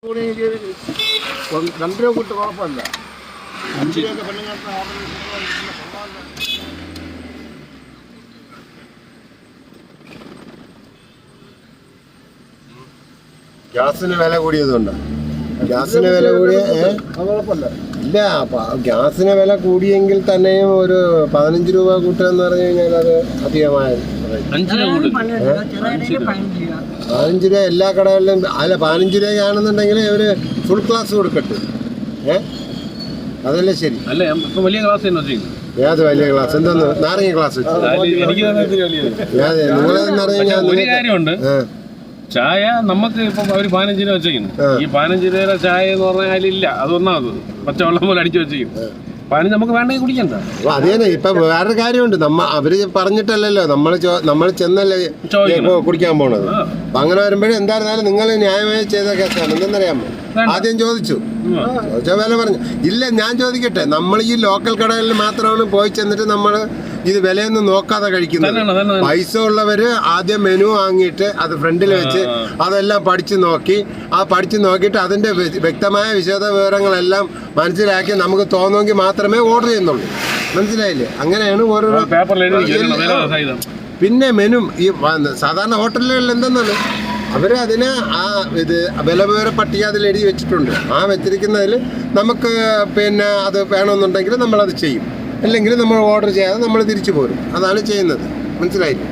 2 രൂപ കിട്ടും, കുഴപ്പമില്ല. 5 രൂപ പെണ്ണുങ്ങൾക്ക് ഗ്യാസിന് വില കൂടിയതുകൊണ്ട് ഗ്യാസിന് വില കൂടിയ കുഴപ്പമില്ല. ഇല്ല, ഗ്യാസിന് വില കൂടിയെങ്കിൽ തന്നെയും ഒരു 15 രൂപ കൂട്ടുക എന്ന് പറഞ്ഞു കഴിഞ്ഞാൽ അത് അധികമായ 15 രൂപ എല്ലാ കടകളിലും. അല്ല, 15 രൂപയാണെന്നുണ്ടെങ്കിൽ ഇവര് ഫുൾ ക്ലാസ് കൊടുക്കട്ടെ. അതല്ലേ ശരി. വലിയ ക്ലാസ് ഏത് വലിയ ക്ലാസ്? എന്താന്ന് നാരങ്ങ ക്ലാസ് നിങ്ങളെന്നറിയാം. ചായ നമുക്ക് ഇപ്പൊ ഒരു 15 രൂപ വെച്ചിരിക്കുന്നു. ഈ 15 രൂപയുടെ ചായ എന്ന് പറഞ്ഞാൽ ഇല്ല, അതൊന്നാമത് പച്ചവെള്ളം പോലെ അടിച്ചു വെച്ചിരിക്കുന്നു. 15 നമുക്ക് വേണമെങ്കിൽ കുടിക്കണ്ട. അതേ ഇപ്പൊ വേറൊരു കാര്യമുണ്ട്. അവര് പറഞ്ഞിട്ടല്ലല്ലോ നമ്മൾ ചെന്നല്ലേ കുടിക്കാൻ പോണത്. അപ്പൊ അങ്ങനെ വരുമ്പോഴേ എന്തായിരുന്നാലും നിങ്ങൾ ന്യായമായി ചെയ്ത കേസാണ്. എന്തെന്നറിയാമോ? ആദ്യം ചോദിച്ച വില പറഞ്ഞു. ഇല്ല, ഞാൻ ചോദിക്കട്ടെ, നമ്മൾ ഈ ലോക്കൽ കടകളിൽ മാത്രമാണ് പോയി ചെന്നിട്ട് നമ്മൾ ഇത് വിലയൊന്നും നോക്കാതെ കഴിക്കുന്നത്. പൈസ ഉള്ളവര് ആദ്യം മെനു വാങ്ങിയിട്ട് അത് ഫ്രണ്ടിൽ വെച്ച് അതെല്ലാം പഠിച്ചു നോക്കിയിട്ട് അതിന്റെ വ്യക്തമായ വിശദ വിവരങ്ങളെല്ലാം മനസ്സിലാക്കി നമുക്ക് തോന്നുമെങ്കിൽ മാത്രമേ ഓർഡർ ചെയ്യുന്നുള്ളൂ. മനസ്സിലായില്ലേ? അങ്ങനെയാണ് ഓരോരോ. പിന്നെ മെനു ഈ സാധാരണ ഹോട്ടലുകളിൽ എന്തെന്നാണ് അവര് അതിന് വില വിവര പട്ടിക അതിൽ എഴുതി വെച്ചിട്ടുണ്ട്. വെച്ചിരിക്കുന്നതിൽ നമുക്ക് പിന്നെ അത് വേണമെന്നുണ്ടെങ്കിൽ നമ്മളത് ചെയ്യും, അല്ലെങ്കിൽ നമ്മൾ ഓർഡർ ചെയ്യാതെ നമ്മൾ തിരിച്ചു പോരും. അതാണ് ചെയ്യുന്നത്. മനസ്സിലായില്ലേ?